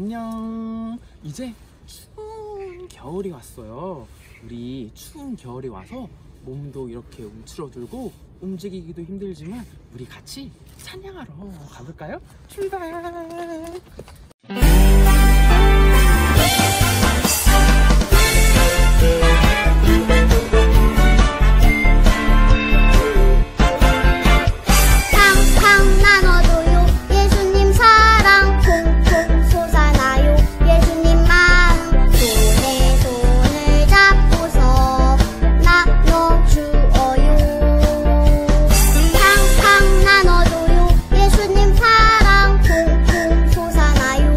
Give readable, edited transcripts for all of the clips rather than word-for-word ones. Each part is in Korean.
안녕. 이제 추운 겨울이 왔어요. 우리 추운 겨울이 와서 몸도 이렇게 움츠러들고 움직이기도 힘들지만 우리 같이 찬양하러 가볼까요? 출발! 예수님 사랑 쿵쿵 솟아나요.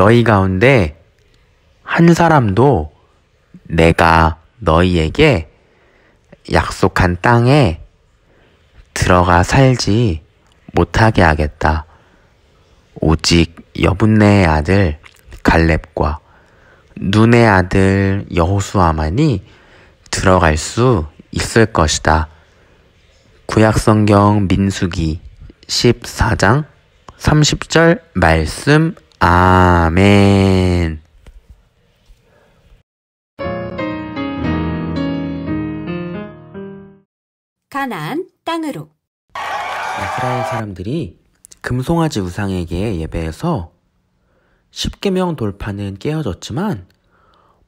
너희 가운데 한 사람도 내가 너희에게 약속한 땅에 들어가 살지 못하게 하겠다. 오직 여분네의 아들 갈렙과 눈의 아들 여호수아만이 들어갈 수 있을 것이다. 구약성경 민수기 14장 30절 말씀. 아멘. 가나안 땅으로. 이스라엘 사람들이 금송아지 우상에게 예배해서 10계명 돌파는 깨어졌지만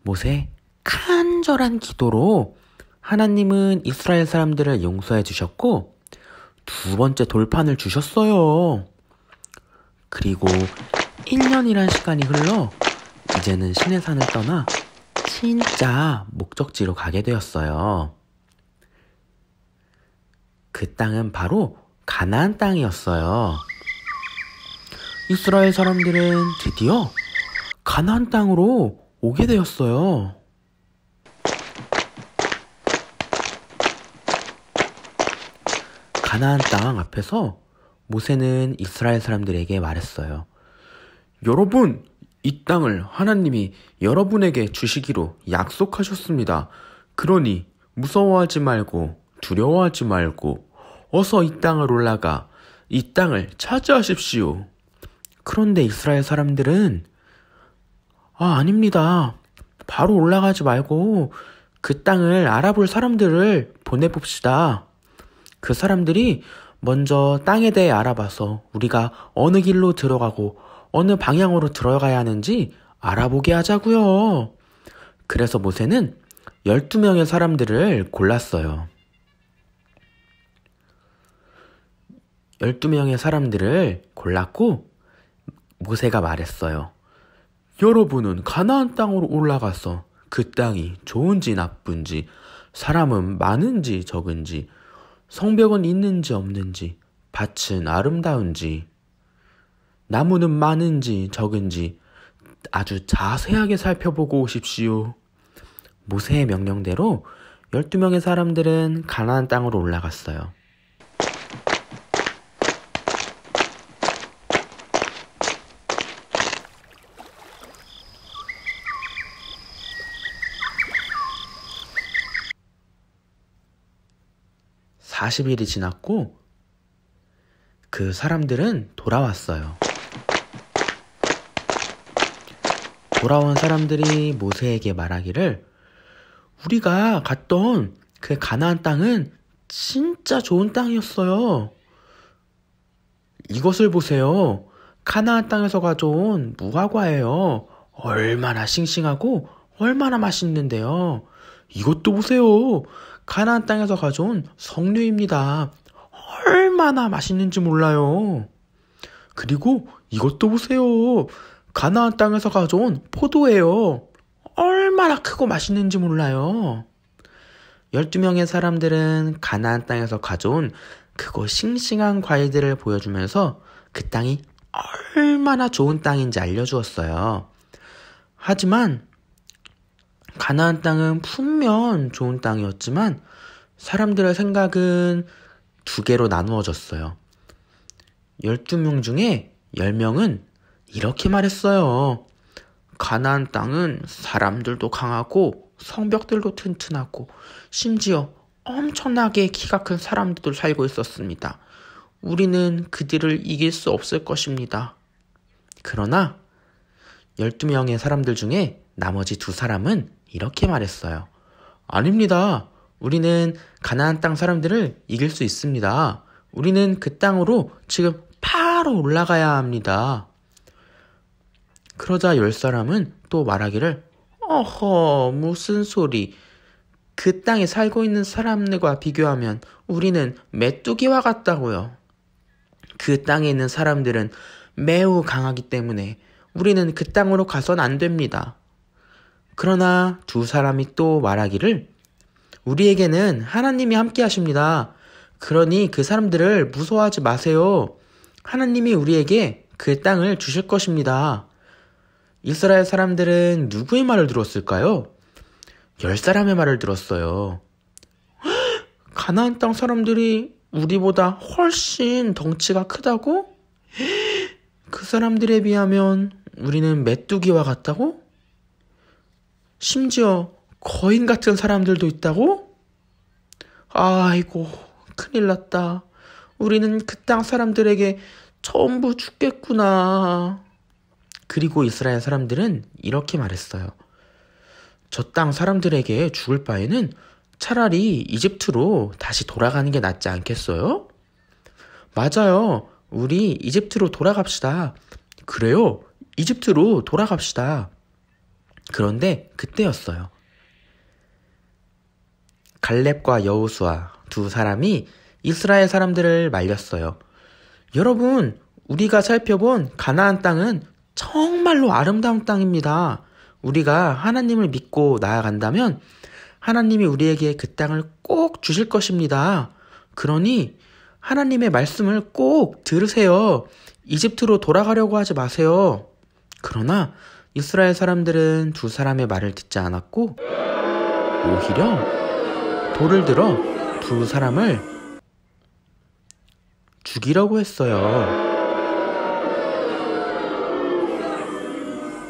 모세의 간절한 기도로 하나님은 이스라엘 사람들을 용서해 주셨고 두 번째 돌판을 주셨어요. 그리고 1년이란 시간이 흘러 이제는 시내산을 떠나 진짜 목적지로 가게 되었어요. 그 땅은 바로 가나안 땅이었어요. 이스라엘 사람들은 드디어 가나안 땅으로 오게 되었어요. 가나안 땅 앞에서 모세는 이스라엘 사람들에게 말했어요. 여러분, 이 땅을 하나님이 여러분에게 주시기로 약속하셨습니다. 그러니 무서워하지 말고 두려워하지 말고 어서 이 땅을 올라가 이 땅을 차지하십시오. 그런데 이스라엘 사람들은 아닙니다. 바로 올라가지 말고 그 땅을 알아볼 사람들을 보내봅시다. 그 사람들이 먼저 땅에 대해 알아봐서 우리가 어느 길로 들어가고 어느 방향으로 들어가야 하는지 알아보게 하자고요. 그래서 모세는 12명의 사람들을 골랐어요. 12명의 사람들을 골랐고 모세가 말했어요. 여러분은 가나안 땅으로 올라가서 그 땅이 좋은지 나쁜지, 사람은 많은지 적은지, 성벽은 있는지 없는지, 밭은 아름다운지, 나무는 많은지 적은지 아주 자세하게 살펴보고 오십시오. 모세의 명령대로 12명의 사람들은 가나안 땅으로 올라갔어요. (40일이) 지났고 그 사람들은 돌아왔어요. 돌아온 사람들이 모세에게 말하기를 우리가 갔던 그 가나안 땅은 진짜 좋은 땅이었어요. 이것을 보세요. 가나안 땅에서 가져온 무화과예요. 얼마나 싱싱하고 얼마나 맛있는데요. 이것도 보세요. 가나안 땅에서 가져온 석류입니다. 얼마나 맛있는지 몰라요. 그리고 이것도 보세요. 가나안 땅에서 가져온 포도예요. 얼마나 크고 맛있는지 몰라요. 12명의 사람들은 가나안 땅에서 가져온 크고 싱싱한 과일들을 보여주면서 그 땅이 얼마나 좋은 땅인지 알려주었어요. 하지만 가나안 땅은 분명 좋은 땅이었지만 사람들의 생각은 두 개로 나누어졌어요. 12명 중에 10명은 이렇게 말했어요. 가나안 땅은 사람들도 강하고 성벽들도 튼튼하고 심지어 엄청나게 키가 큰 사람들도 살고 있었습니다. 우리는 그들을 이길 수 없을 것입니다. 그러나 12명의 사람들 중에 나머지 두 사람은 이렇게 말했어요. 아닙니다. 우리는 가나안 땅 사람들을 이길 수 있습니다. 우리는 그 땅으로 지금 바로 올라가야 합니다. 그러자 10사람은 또 말하기를 어허, 무슨 소리. 그 땅에 살고 있는 사람들과 비교하면 우리는 메뚜기와 같다고요. 그 땅에 있는 사람들은 매우 강하기 때문에 우리는 그 땅으로 가선 안 됩니다. 그러나 두 사람이 또 말하기를 우리에게는 하나님이 함께 하십니다. 그러니 그 사람들을 무서워하지 마세요. 하나님이 우리에게 그 땅을 주실 것입니다. 이스라엘 사람들은 누구의 말을 들었을까요? 10사람의 말을 들었어요. 가나안 땅 사람들이 우리보다 훨씬 덩치가 크다고? 그 사람들에 비하면 우리는 메뚜기와 같다고? 심지어 거인 같은 사람들도 있다고? 아이고, 큰일 났다. 우리는 그 땅 사람들에게 전부 죽겠구나. 그리고 이스라엘 사람들은 이렇게 말했어요. 저 땅 사람들에게 죽을 바에는 차라리 이집트로 다시 돌아가는 게 낫지 않겠어요? 맞아요. 우리 이집트로 돌아갑시다. 그래요. 이집트로 돌아갑시다. 그런데 그때였어요. 갈렙과 여호수아 두 사람이 이스라엘 사람들을 말렸어요. 여러분, 우리가 살펴본 가나안 땅은 정말로 아름다운 땅입니다. 우리가 하나님을 믿고 나아간다면 하나님이 우리에게 그 땅을 꼭 주실 것입니다. 그러니 하나님의 말씀을 꼭 들으세요. 이집트로 돌아가려고 하지 마세요. 그러나 이스라엘 사람들은 두 사람의 말을 듣지 않았고 오히려 돌을 들어 두 사람을 죽이려고 했어요.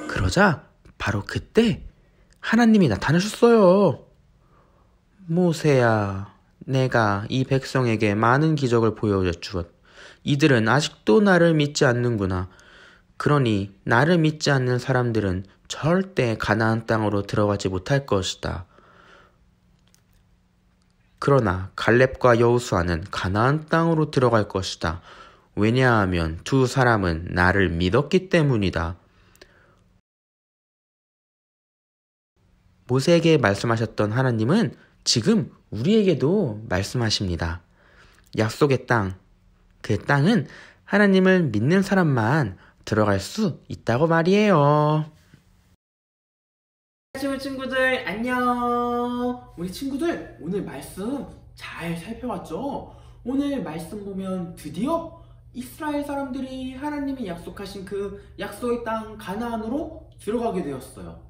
그러자 바로 그때 하나님이 나타나셨어요. 모세야, 내가 이 백성에게 많은 기적을 보여줬주었. 이들은 아직도 나를 믿지 않는구나. 그러니 나를 믿지 않는 사람들은 절대 가나안 땅으로 들어가지 못할 것이다. 그러나 갈렙과 여호수아는 가나안 땅으로 들어갈 것이다. 왜냐하면 두 사람은 나를 믿었기 때문이다. 모세에게 말씀하셨던 하나님은 지금 우리에게도 말씀하십니다. 약속의 땅, 그 땅은 하나님을 믿는 사람만 들어갈 수 있다고 말이에요. 안녕하세요 친구들, 안녕. 우리 친구들 오늘 말씀 잘 살펴봤죠? 오늘 말씀 보면 드디어 이스라엘 사람들이 하나님이 약속하신 그 약속의 땅 가나안으로 들어가게 되었어요.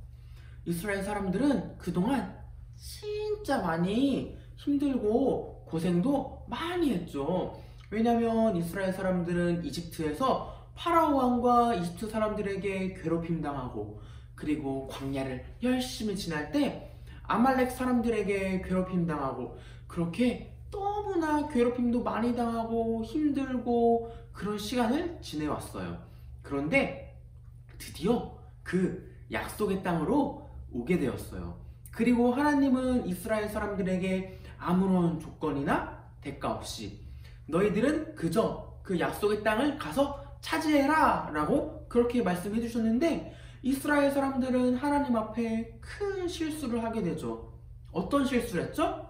이스라엘 사람들은 그동안 진짜 많이 힘들고 고생도 많이 했죠. 왜냐면 이스라엘 사람들은 이집트에서 파라오 왕과 이집트 사람들에게 괴롭힘 당하고, 그리고 광야를 열심히 지날 때 아말렉 사람들에게 괴롭힘 당하고, 그렇게 너무나 괴롭힘도 많이 당하고 힘들고 그런 시간을 지내왔어요. 그런데 드디어 그 약속의 땅으로 오게 되었어요. 그리고 하나님은 이스라엘 사람들에게 아무런 조건이나 대가 없이 너희들은 그저 그 약속의 땅을 가서 차지해라 라고 그렇게 말씀해 주셨는데, 이스라엘 사람들은 하나님 앞에 큰 실수를 하게 되죠. 어떤 실수를 했죠?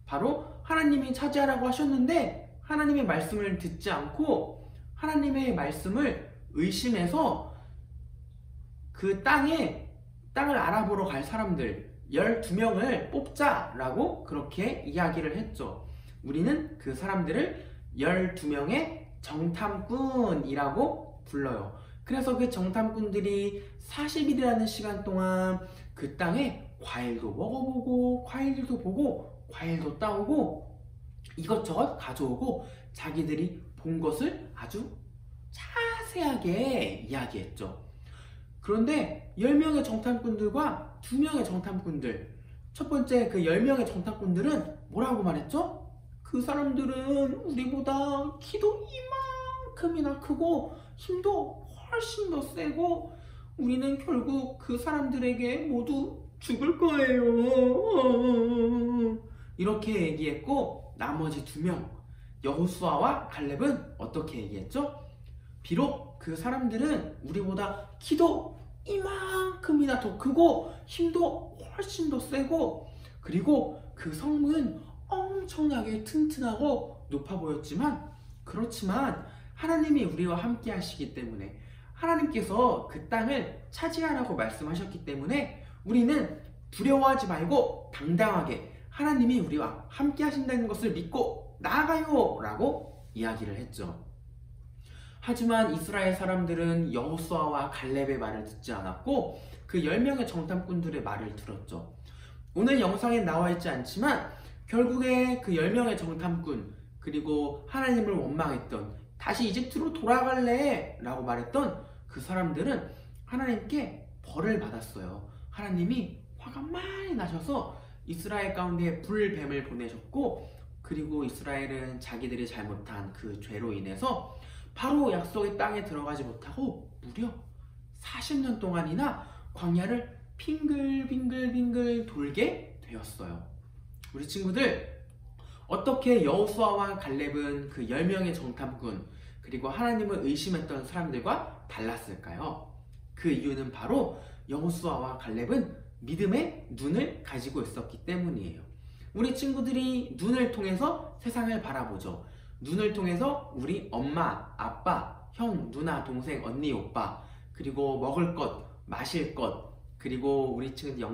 바로 하나님이 차지하라고 하셨는데 하나님의 말씀을 듣지 않고 하나님의 말씀을 의심해서 그 땅을 알아보러 갈 사람들 12명을 뽑자라고 그렇게 이야기를 했죠. 우리는 그 사람들을 12명의 정탐꾼이라고 불러요. 그래서 그 정탐꾼들이 40일이라는 시간 동안 그 땅에 과일도 먹어보고 과일도 보고 과일도 따오고 이것저것 가져오고 자기들이 본 것을 아주 자세하게 이야기했죠. 그런데 10명의 정탐꾼들과 2명의 정탐꾼들, 첫 번째 그 10명의 정탐꾼들은 뭐라고 말했죠? 그 사람들은 우리보다 키도 이만큼이나 크고 힘도 훨씬 더 세고 우리는 결국 그 사람들에게 모두 죽을 거예요. 이렇게 얘기했고, 나머지 2명 여호수아와 갈렙은 어떻게 얘기했죠? 비록 그 사람들은 우리보다 키도 이만큼이나 더 크고 힘도 훨씬 더 세고 그리고 그 성은 엄청나게 튼튼하고 높아 보였지만, 그렇지만 하나님이 우리와 함께 하시기 때문에, 하나님께서 그 땅을 차지하라고 말씀하셨기 때문에 우리는 두려워하지 말고 당당하게 하나님이 우리와 함께 하신다는 것을 믿고 나아가요 라고 이야기를 했죠. 하지만 이스라엘 사람들은 여호수아와 갈렙의 말을 듣지 않았고 그 10명의 정탐꾼들의 말을 들었죠. 오늘 영상에 나와 있지 않지만 결국에 그 10명의 정탐꾼, 그리고 하나님을 원망했던, 다시 이집트로 돌아갈래 라고 말했던 그 사람들은 하나님께 벌을 받았어요. 하나님이 화가 많이 나셔서 이스라엘 가운데 불뱀을 보내셨고, 그리고 이스라엘은 자기들이 잘못한 그 죄로 인해서 바로 약속의 땅에 들어가지 못하고 무려 40년 동안이나 광야를 빙글빙글 돌게 되었어요. 우리 친구들, 어떻게 여호수아와 갈렙은 그 10명의 정탐꾼, 그리고 하나님을 의심했던 사람들과 달랐을까요? 그 이유는 바로 여호수아와 갈렙은 믿음의 눈을 가지고 있었기 때문이에요. 우리 친구들이 눈을 통해서 세상을 바라보죠. 눈을 통해서 우리 엄마, 아빠, 형, 누나, 동생, 언니, 오빠, 그리고 먹을 것, 마실 것, 그리고 우리 친구들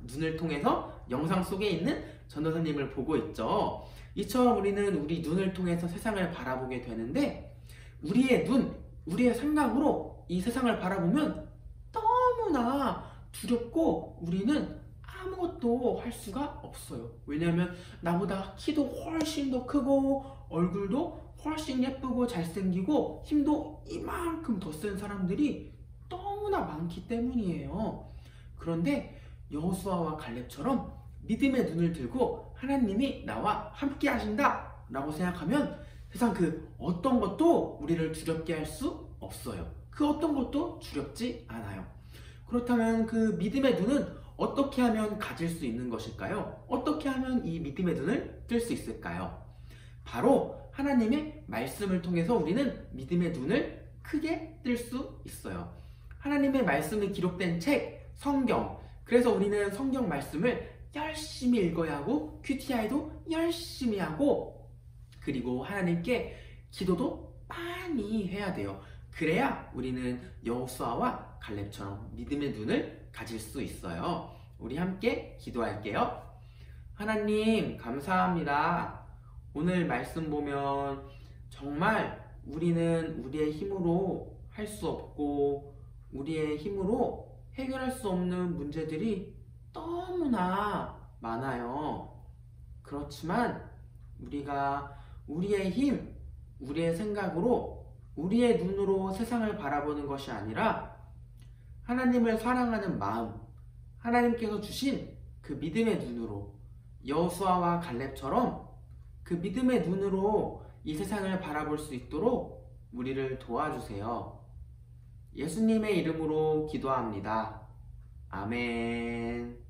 눈을 통해서 영상 속에 있는 전도사님을 보고 있죠. 이처럼 우리는 우리 눈을 통해서 세상을 바라보게 되는데, 우리의 눈, 우리의 생각으로 이 세상을 바라보면 너무나 두렵고 우리는 아무것도 할 수가 없어요. 왜냐하면 나보다 키도 훨씬 더 크고 얼굴도 훨씬 예쁘고 잘생기고 힘도 이만큼 더 센 사람들이 너무나 많기 때문이에요. 그런데 여호수아와 갈렙처럼 믿음의 눈을 들고 하나님이 나와 함께 하신다 라고 생각하면 세상 그 어떤 것도 우리를 두렵게 할 수 없어요. 그 어떤 것도 두렵지 않아요. 그렇다면 그 믿음의 눈은 어떻게 하면 가질 수 있는 것일까요? 어떻게 하면 이 믿음의 눈을 뜰 수 있을까요? 바로 하나님의 말씀을 통해서 우리는 믿음의 눈을 크게 뜰 수 있어요. 하나님의 말씀이 기록된 책, 성경. 그래서 우리는 성경 말씀을 열심히 읽어야 하고 QTI도 열심히 하고, 그리고 하나님께 기도도 많이 해야 돼요. 그래야 우리는 여호수아와 갈렙처럼 믿음의 눈을 가질 수 있어요. 우리 함께 기도할게요. 하나님 감사합니다. 오늘 말씀 보면 정말 우리는 우리의 힘으로 할 수 없고 우리의 힘으로 해결할 수 없는 문제들이 너무나 많아요. 그렇지만 우리가 우리의 힘, 우리의 생각으로, 우리의 눈으로 세상을 바라보는 것이 아니라 하나님을 사랑하는 마음, 하나님께서 주신 그 믿음의 눈으로, 여호수아와 갈렙처럼 그 믿음의 눈으로 이 세상을 바라볼 수 있도록 우리를 도와주세요. 예수님의 이름으로 기도합니다. 아멘.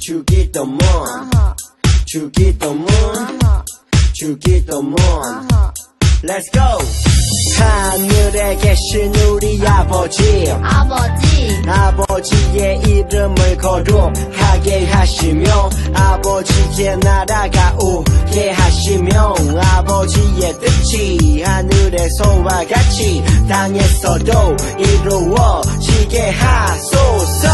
주기도문 주기도문 주기도문 Let's go. 하늘에 계신 우리 아버지의 이름을 거룩하게 하시며 아버지의 나라가 오게 하시며 아버지의 뜻이 하늘에서와 같이 땅에서도 이루어지게 하소서.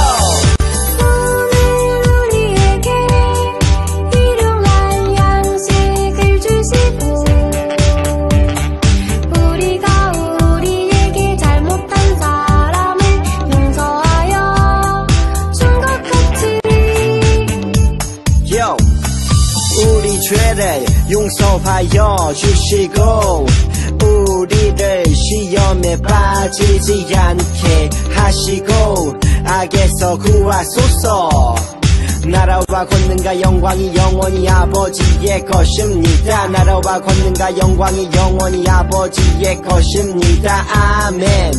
죄를 용서하여 주시고 우리를 시험에 빠지지 않게 하시고 악에서 구하소서. 나라와 권능과 영광이 영원히 아버지의 것입니다. 나라와 권능과 영광이 영원히 아버지의 것입니다. 아멘.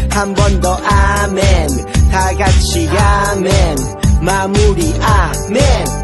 한 번 더 아멘. 다 같이 아멘. 마무리 아멘.